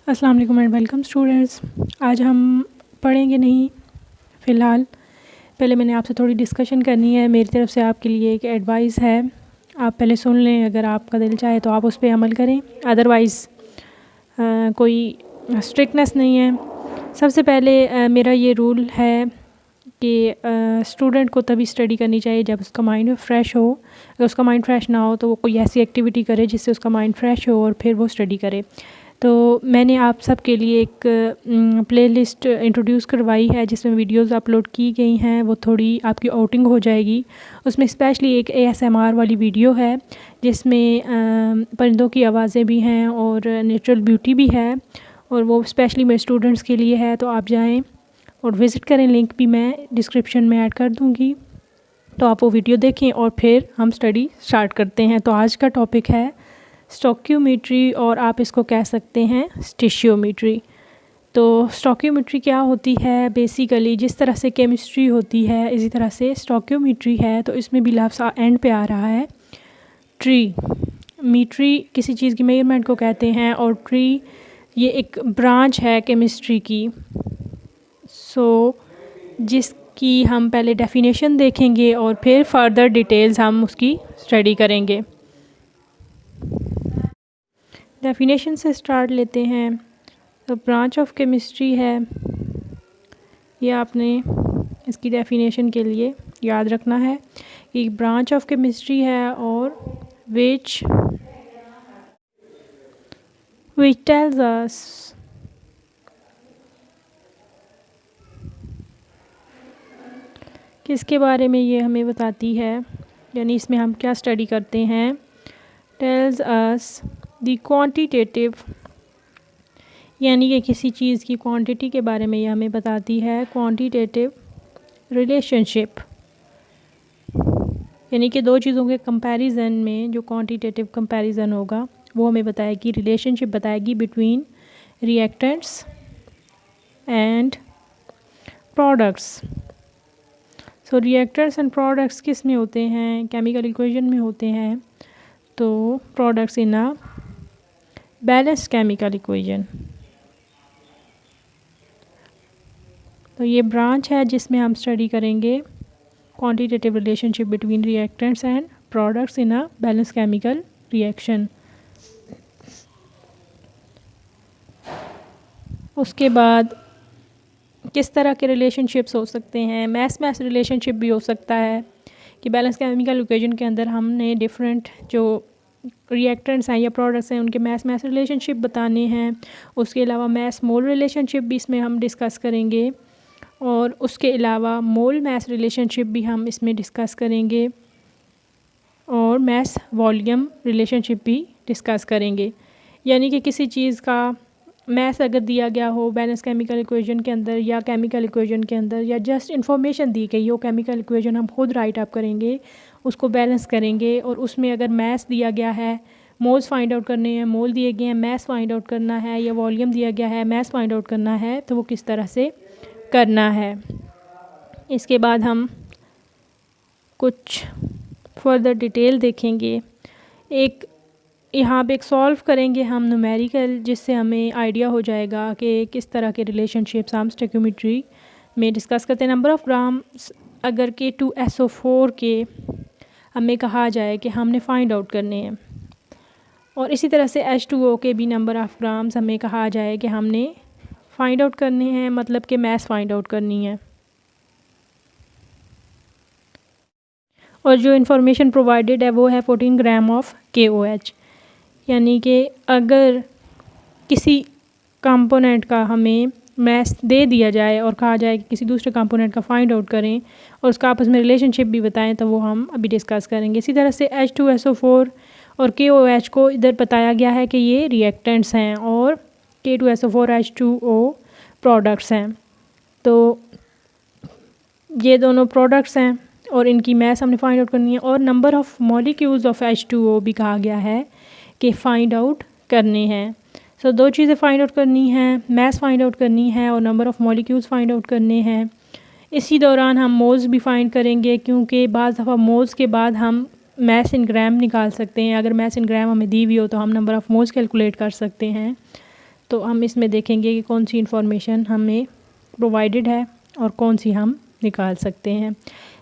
अस्सलाम वालेकुम and welcome students. आज हम पढ़ेंगे नहीं फ़िलहाल। पहले मैंने आपसे थोड़ी डिस्कशन करनी है। मेरी तरफ से आपके लिए एक एडवाइस है, आप पहले सुन लें। अगर आपका दिल चाहे तो आप उस पर अमल करें, अदरवाइज़ कोई स्ट्रिक्टनेस नहीं है। सबसे पहले मेरा ये रूल है कि स्टूडेंट को तभी स्टडी करनी चाहिए जब उसका माइंड फ्रेश हो। अगर उसका माइंड फ्रेश ना हो तो वो कोई ऐसी एक्टिविटी करे जिससे उसका माइंड फ्रेश हो और फिर वो स्टडी करे। तो मैंने आप सब के लिए एक प्लेलिस्ट इंट्रोड्यूस करवाई है जिसमें वीडियोस अपलोड की गई हैं। वो थोड़ी आपकी आउटिंग हो जाएगी। उसमें स्पेशली एक ASMR वाली वीडियो है जिसमें परिंदों की आवाज़ें भी हैं और नेचुरल ब्यूटी भी है, और वो स्पेशली मेरे स्टूडेंट्स के लिए है। तो आप जाएं और विज़िट करें, लिंक भी मैं डिस्क्रिप्शन में ऐड कर दूँगी। तो आप वो वीडियो देखें और फिर हम स्टडी स्टार्ट करते हैं। तो आज का टॉपिक है स्टोकियोमेट्री, और आप इसको कह सकते हैं स्टिशियोमेट्री। तो स्टोकियोमेट्री क्या होती है? बेसिकली जिस तरह से केमिस्ट्री होती है इसी तरह से स्टोकियोमेट्री है। तो इसमें भी लफ्ज़ एंड पे आ रहा है ट्री। मीट्री किसी चीज़ की मेजरमेंट को कहते हैं, और ट्री ये एक ब्रांच है केमिस्ट्री की। जिसकी हम पहले डेफिनेशन देखेंगे और फिर फर्दर डिटेल्स हम उसकी स्टडी करेंगे। डेफिनेशन से स्टार्ट लेते हैं। तो ब्रांच ऑफ केमिस्ट्री है, ये आपने इसकी डेफिनेशन के लिए याद रखना है कि ब्रांच ऑफ केमिस्ट्री है और विच टेल्स अस किसके बारे में ये हमें बताती है, यानी इसमें हम क्या स्टडी करते हैं। टेल्स अस द क्वांटिटेटिव, यानी कि किसी चीज़ की क्वांटिटी के बारे में ये हमें बताती है। क्वांटिटेटिव रिलेशनशिप, यानी कि दो चीज़ों के कंपैरिजन में जो क्वांटिटेटिव कंपैरिजन होगा वो हमें बताएगी, रिलेशनशिप बताएगी between reactants and products. So reactants and products किस में होते हैं? केमिकल इक्वेशन में होते हैं। तो products in a balanced chemical equation. तो ये ब्रांच है जिसमें हम स्टडी करेंगे quantitative relationship between reactants and products in a balance chemical reaction. उसके बाद किस तरह के रिलेशनशिप्स हो सकते हैं? मैस रिलेशनशिप भी हो सकता है कि बैलेंस केमिकल इक्वेशन के अंदर हमने डिफरेंट जो रिएक्टेंट्स हैं या प्रोडक्ट्स हैं उनके मैस रिलेशनशिप बताने हैं। उसके अलावा मैस मोल रिलेशनशिप भी इसमें हम डिस्कस करेंगे, और उसके अलावा मोल मैस रिलेशनशिप भी हम इसमें डिस्कस करेंगे, और मैस वॉल्यूम रिलेशनशिप भी डिस्कस करेंगे। यानी कि किसी चीज़ का मैस अगर दिया गया हो बैलेंस केमिकल इक्वेशन के अंदर या केमिकल इक्वेशन के अंदर, या जस्ट इन्फॉर्मेशन दी गई हो, केमिकल इक्वेशन हम खुद राइट अप करेंगे, उसको बैलेंस करेंगे, और उसमें अगर मैस दिया गया है, मोल्स फाइंड आउट करने हैं, मोल दिए गए हैं, मैस फाइंड आउट करना है, या वॉल्यूम दिया गया है, मैस फाइंड आउट करना है, तो वो किस तरह से करना है। इसके बाद हम कुछ फर्दर डिटेल देखेंगे। एक यहाँ पे एक सॉल्व करेंगे हम न्यूमेरिकल, जिससे हमें आइडिया हो जाएगा कि किस तरह के रिलेशनशिप्स हम स्टोकियोमेट्री में डिस्कस करते हैं। नंबर ऑफ़ ग्राम्स अगर K2SO4 के हमें कहा जाए कि हमने फाइंड आउट करने हैं, और इसी तरह से H2O के भी नंबर ऑफ़ ग्राम्स हमें कहा जाए कि हमने फाइंड आउट करने हैं, मतलब कि मैस फाइंड आउट करनी है। और जो इन्फॉर्मेशन प्रोवाइडेड है वो है 14 ग्राम ऑफ KOH। यानी कि अगर किसी कंपोनेंट का हमें मैस दे दिया जाए और कहा जाए कि किसी दूसरे कंपोनेंट का फाइंड आउट करें और उसका आपस में रिलेशनशिप भी बताएं, तो वो हम अभी डिस्कस करेंगे। इसी तरह से H2SO4 और KOH को इधर बताया गया है कि ये रिएक्टेंट्स हैं और K2SO4 H2O प्रोडक्ट्स हैं। तो ये दोनों प्रोडक्ट्स हैं और इनकी मैस हमने फाइंड आउट करनी है, और number of molecules of H2O भी कहा गया है कि फ़ाइंड आउट करने हैं। सो दो चीज़ें फ़ाइंड आउट करनी हैं, मैस फाइंड आउट करनी है और number of molecules find out करने हैं। इसी दौरान हम मोल्स भी फाइंड करेंगे, क्योंकि बाज़ दफ़ा मोल्स के बाद हम मैस इन ग्राम निकाल सकते हैं। अगर मैस इन ग्राम हमें दी हुई हो तो हम नंबर ऑफ़ मोल्स कैलकुलेट कर सकते हैं। तो हम इसमें देखेंगे कि कौन सी इंफॉर्मेशन हमें प्रोवाइडेड है और कौन सी हम निकाल सकते हैं।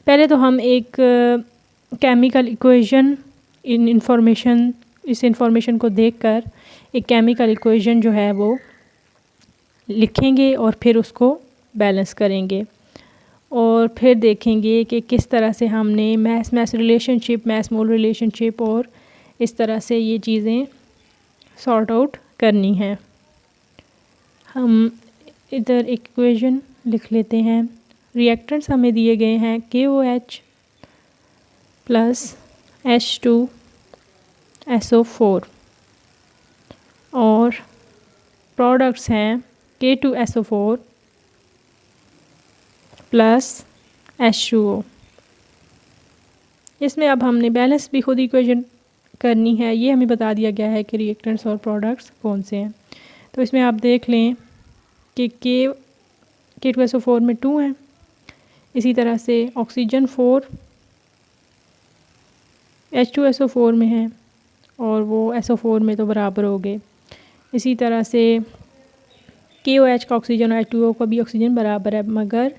पहले तो हम एक केमिकल इक्वेशन इस इंफॉर्मेशन को देखकर एक केमिकल इक्वेशन जो है वो लिखेंगे और फिर उसको बैलेंस करेंगे और फिर देखेंगे कि किस तरह से हमने मैस रिलेशनशिप, मैस मोल रिलेशनशिप और इस तरह से ये चीज़ें सॉर्ट आउट करनी हैं। हम इधर एक इक्वेशन लिख लेते हैं। रिएक्टेंट्स हमें दिए गए हैं KOH प्लस H2SO4 और प्रोडक्ट्स हैं K2SO4 प्लस H2O। इसमें अब हमने बैलेंस भी खुद इक्वेशन करनी है। ये हमें बता दिया गया है कि रिएक्टेंट्स और प्रोडक्ट्स कौन से हैं। तो इसमें आप देख लें कि K2SO4 में 2 हैं, इसी तरह से ऑक्सीजन 4 H2SO4 में है और वो SO4 में तो बराबर हो गए। इसी तरह से KOH का ऑक्सीजन और H2O का भी ऑक्सीजन बराबर है, मगर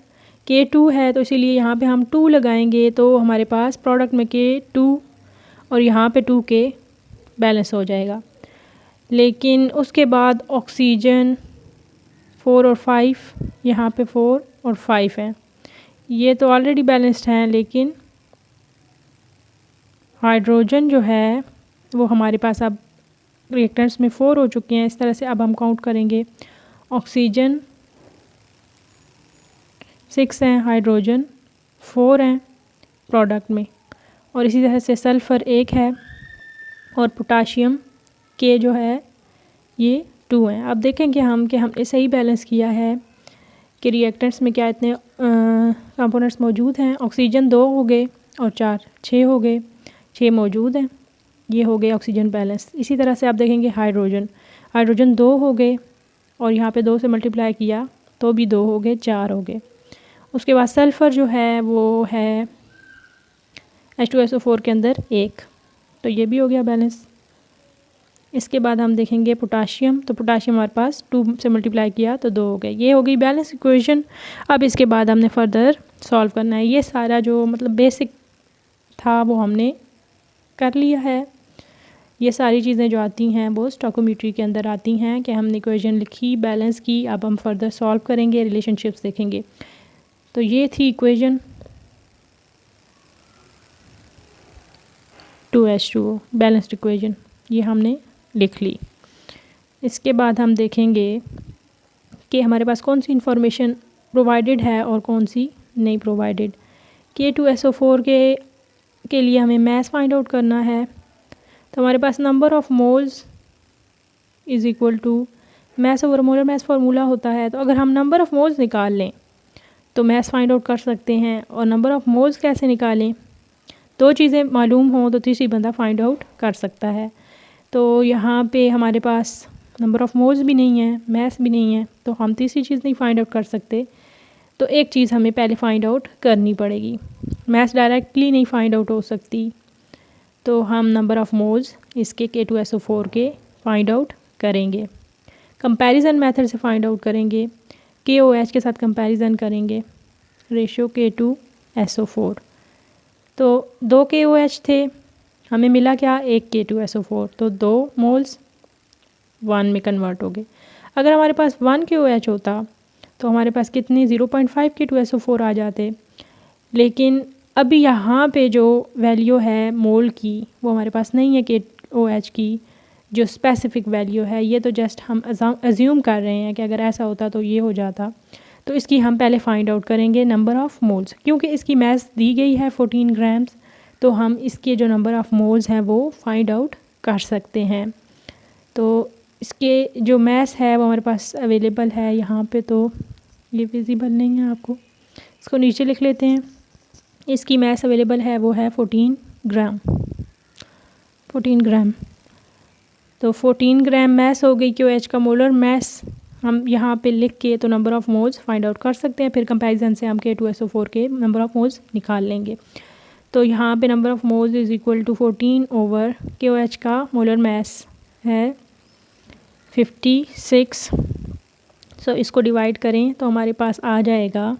K2 है तो इसीलिए यहाँ पे हम 2 लगाएंगे तो हमारे पास प्रोडक्ट में K2 और यहाँ पे 2K बैलेंस हो जाएगा। लेकिन उसके बाद ऑक्सीजन 4 और 5, यहाँ पे 4 और 5 हैं, ये तो ऑलरेडी बैलेंस्ड हैं, लेकिन हाइड्रोजन जो है वो हमारे पास अब रिएक्टेंट्स में 4 हो चुके हैं। इस तरह से अब हम काउंट करेंगे, ऑक्सीजन 6 हैं, हाइड्रोजन 4 हैं प्रोडक्ट में, और इसी तरह से सल्फ़र 1 है और पोटाशियम के जो है ये 2 हैं। अब देखेंगे हम कि हमने सही बैलेंस किया है कि रिएक्टेंट्स में क्या इतने कंपोनेंट्स मौजूद हैं। ऑक्सीजन 2 हो गए और 4 6 हो गए, 6 मौजूद हैं, ये हो गए ऑक्सीजन बैलेंस। इसी तरह से आप देखेंगे हाइड्रोजन 2 हो गए और यहाँ पे 2 से मल्टीप्लाई किया तो भी 2 हो गए, 4 हो गए। उसके बाद सल्फ़र जो है वो है H2SO4 के अंदर 1, तो ये भी हो गया बैलेंस। इसके बाद हम देखेंगे पोटाशियम, तो पोटाशियम हमारे पास 2 से मल्टीप्लाई किया तो 2 हो गए, ये हो गई बैलेंस इक्वेशन। अब इसके बाद हमने फर्दर सॉल्व करना है। ये सारा जो मतलब बेसिक था वो हमने कर लिया है। ये सारी चीज़ें जो आती हैं वो स्टोइकोमेट्री के अंदर आती हैं कि हमने इक्वेशन लिखी, बैलेंस की। अब हम फर्दर सॉल्व करेंगे, रिलेशनशिप्स देखेंगे। तो ये थी इक्वेशन 2H2O बैलेंस्ड इक्वेशन, ये हमने लिख ली। इसके बाद हम देखेंगे कि हमारे पास कौन सी इंफॉर्मेशन प्रोवाइडेड है और कौन सी नहीं प्रोवाइडेड। K2SO4 के लिए हमें मैस फाइंड आउट करना है, तो हमारे पास number of moles is equal to mass over molar mass formula होता है। तो अगर हम नंबर ऑफ़ मोल्स निकाल लें तो मैस फाइंड आउट कर सकते हैं, और नंबर ऑफ़ मोल्स कैसे निकालें, 2 चीज़ें मालूम हों तो तीसरी बंदा फाइंड आउट कर सकता है। तो यहाँ पे हमारे पास नंबर ऑफ़ मोल्स भी नहीं है, मैस भी नहीं है, तो हम तीसरी चीज़ नहीं फाइंड आउट कर सकते। तो एक चीज़ हमें पहले फाइंड आउट करनी पड़ेगी। मैस डायरेक्टली नहीं फाइंड आउट हो सकती, तो हम नंबर ऑफ़ मोल्स इसके K2SO4 के फाइंड आउट करेंगे। कंपैरिजन मेथड से फाइंड आउट करेंगे, KOH के साथ कंपैरिजन करेंगे, रेशियो K2SO4। तो 2 KOH थे, हमें मिला क्या, 1 K2SO4, तो 2 मोल्स 1 में कन्वर्ट हो गए। अगर हमारे पास 1 KOH होता तो हमारे पास कितने 0.5 K2SO4 आ जाते। लेकिन अभी यहाँ पे जो वैल्यू है मोल की वो हमारे पास नहीं है KOH की, जो स्पेसिफ़िक वैल्यू है। ये तो जस्ट हम अज्यूम कर रहे हैं कि अगर ऐसा होता तो ये हो जाता। तो इसकी हम पहले फ़ाइंड आउट करेंगे नंबर ऑफ़ मोल्स, क्योंकि इसकी मैस दी गई है 14 ग्राम्स, तो हम इसके जो नंबर ऑफ़ मोल्स हैं वो फाइंड आउट कर सकते हैं। तो इसके जो मैस है वो हमारे पास अवेलेबल है यहाँ पे, तो ये विजिबल नहीं है आपको, इसको नीचे लिख लेते हैं। इसकी मैस अवेलेबल है वो है 14 ग्राम। तो 14 ग्राम मैस हो गई KOH का मोलर मैस। हम यहाँ पे लिख के तो number of moles find out कर सकते हैं, फिर कंपैरिजन से हम K2SO4 के नंबर ऑफ़ मोल्स निकाल लेंगे। तो यहाँ पे number of moles is equal to 14 over KOH का मोलर मैस है 56। सो इसको डिवाइड करें तो हमारे पास आ जाएगा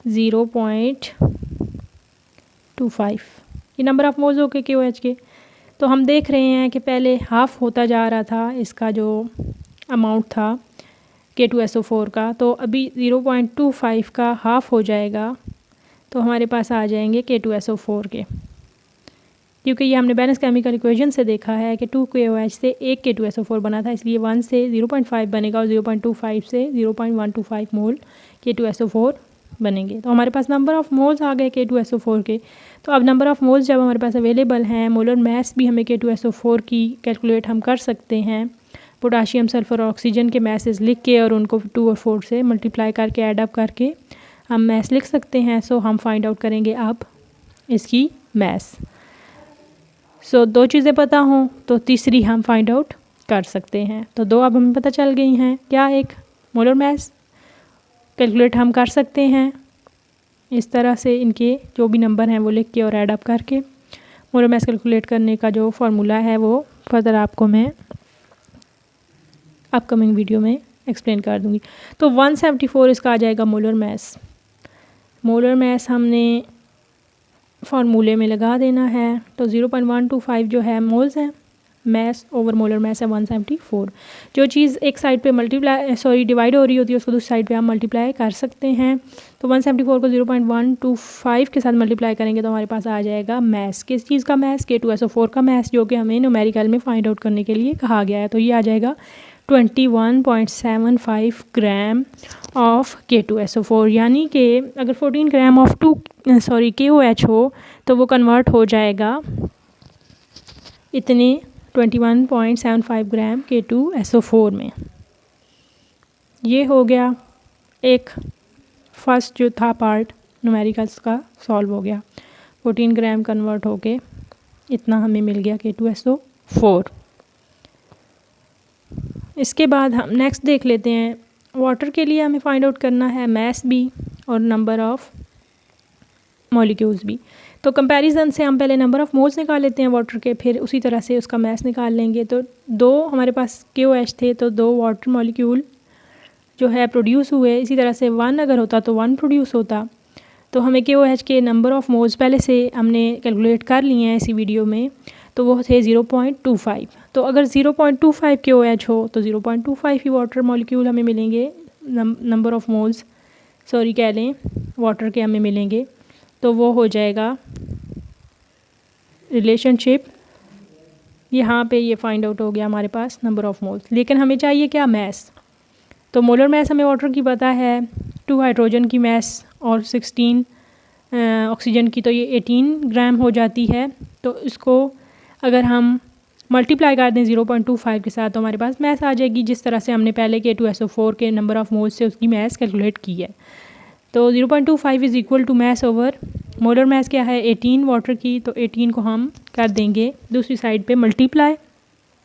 0.25। ये नंबर ऑफ़ मोल्स हो के KOH के। तो हम देख रहे हैं कि पहले हाफ़ होता जा रहा था इसका जो अमाउंट था K2SO4 का, तो अभी 0.25 का हाफ़ हो जाएगा तो हमारे पास आ जाएंगे K2SO4 के, क्योंकि ये हमने बैलेंस केमिकल इक्वेशन से देखा है कि 2 KOH से 1 K2SO4 बना था, इसलिए 1 से 0.5 बनेगा और 0.25 से 0.125 मोल K2SO4 बनेंगे। तो हमारे पास नंबर ऑफ़ मोल्स आ गए K2SO4 के। तो अब नंबर ऑफ़ मोल्स जब हमारे पास अवेलेबल हैं, मोलर मास भी हमें K2SO4 की कैलकुलेट हम कर सकते हैं पोटाशियम, सल्फ़र और ऑक्सीजन के मासेस लिख के और उनको 2 और 4 से मल्टीप्लाई करके ऐड अप करके हम मास लिख सकते हैं। सो हम फाइंड आउट करेंगे अब इसकी मास। सो 2 चीज़ें पता हों तो तीसरी हम फाइंड आउट कर सकते हैं। तो 2 अब हमें पता चल गई हैं। क्या? एक मोलर मास कैलकुलेट हम कर सकते हैं इस तरह से, इनके जो भी नंबर हैं वो लिख के और ऐड अप करके। मोलर मास कैलकुलेट करने का जो फार्मूला है वो फर्दर आपको मैं अपकमिंग वीडियो में एक्सप्लेन कर दूँगी। तो 174 इसका आ जाएगा मोलर मास। मोलर मास हमने फार्मूले में लगा देना है। तो 0.125 जो है मोल्स है, मास ओवर मोलर मास है 174। जो चीज़ एक साइड पे डिवाइड हो रही होती है उसको दूसरी साइड पे हम मल्टीप्लाई कर सकते हैं। तो 174 को 0.125 के साथ मल्टीप्लाई करेंगे तो हमारे पास आ जाएगा मास। किस चीज़ का मास? K2SO4 का मास, जो कि हमें न्यूमेरिकल में फाइंड आउट करने के लिए कहा गया है। तो ये आ जाएगा 21.75 ग्राम ऑफ K2SO4, यानी कि अगर 14 ग्राम ऑफ KOH हो तो वो कन्वर्ट हो जाएगा इतने 21.75 ग्राम K2SO4 में। ये हो गया एक फर्स्ट जो था पार्ट न्यूमेरिकल्स का सॉल्व हो गया। 14 ग्राम कन्वर्ट होके इतना हमें मिल गया K2SO4। इसके बाद हम नेक्स्ट देख लेते हैं। वाटर के लिए हमें फाइंड आउट करना है मास भी और नंबर ऑफ़ मॉलिक्यूल्स भी। तो कंपैरिजन से हम पहले नंबर ऑफ़ मोल्स निकाल लेते हैं वाटर के, फिर उसी तरह से उसका मास निकाल लेंगे। तो 2 हमारे पास KOH थे तो 2 वाटर मॉलिक्यूल जो है प्रोड्यूस हुए। इसी तरह से 1 अगर होता तो 1 प्रोड्यूस होता। तो हमें KOH के नंबर ऑफ़ मोल्स पहले से हमने कैलकुलेट कर लिए हैं इसी वीडियो में, तो वो थे 0.25। तो अगर 0.25 KOH हो तो 0.25 ही वाटर मॉलिक्यूल हमें मिलेंगे, नंबर ऑफ़ मोल्स कह लें वाटर के हमें मिलेंगे। तो वो हो जाएगा रिलेशनशिप, यहाँ पे ये फाइंड आउट हो गया हमारे पास नंबर ऑफ़ मोल्स। लेकिन हमें चाहिए क्या? मास। तो मोलर मास हमें वाटर की पता है 2 हाइड्रोजन की मास और 16 ऑक्सीजन की, तो ये 18 ग्राम हो जाती है। तो इसको अगर हम मल्टीप्लाई कर दें 0.25 के साथ तो हमारे पास मास आ जाएगी, जिस तरह से हमने पहले K2SO4 के नंबर ऑफ़ मोल्स से उसकी मास कैलकुलेट की है। तो 0.25 is equal to mass over molar mass क्या है 18 वाटर की, तो 18 को हम कर देंगे दूसरी साइड पे मल्टीप्लाई,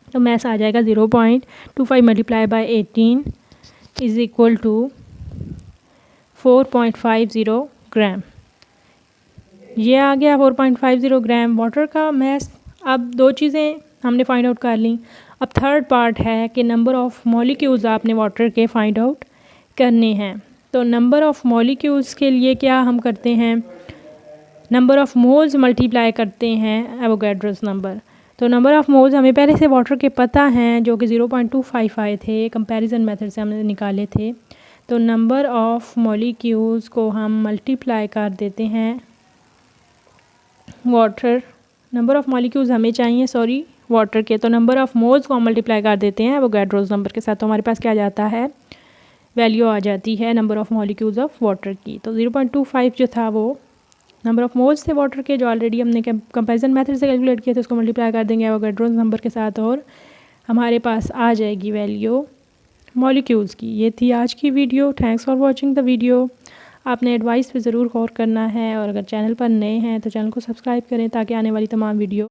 तो मास आ जाएगा 0.25 multiply by 18 is equal to 4.50 gram. ये आ गया 4.50 ग्राम वाटर का मास। अब 2 चीज़ें हमने फाइंड आउट कर ली। अब थर्ड पार्ट है कि नंबर ऑफ़ मॉलिक्यूल्स आपने वाटर के फाइंड आउट करने हैं। तो नंबर ऑफ़ मॉलिक्यूल्स के लिए क्या हम करते हैं? नंबर ऑफ़ मोल्स मल्टीप्लाई करते हैं एवोगैड्रोस नंबर। तो नंबर ऑफ़ मोल्स हमें पहले से वाटर के पता हैं, जो कि 0.25 आए थे, कंपैरिजन मेथड से हमने निकाले थे। तो नंबर ऑफ़ मॉलिक्यूल्स को हम मल्टीप्लाई कर देते हैं वाटर, नंबर ऑफ़ मॉलिक्यूल्स हमें चाहिए वाटर के, तो नंबर ऑफ़ मोल्स को हम मल्टीप्लाई कर देते हैं एवोगैड्रोस नंबर के साथ। तो हमारे पास क्या जाता है? वैल्यू आ जाती है number of molecules of water की। तो 0.25 जो था वो नंबर ऑफ़ मोल्स थे वाटर के, जो ऑलरेडी हमने कंपैरिजन मेथड से कैलकुलेट किए थे, उसको मल्टीप्लाई कर देंगे एवोगैड्रोस नंबर के साथ और हमारे पास आ जाएगी वैल्यू मॉलिक्यूल्स की। ये थी आज की video. Thanks for watching the video. आपने एडवाइस पे ज़रूर गौर करना है और अगर चैनल पर नए हैं तो चैनल को सब्सक्राइब करें ताकि आने वाली तमाम वीडियो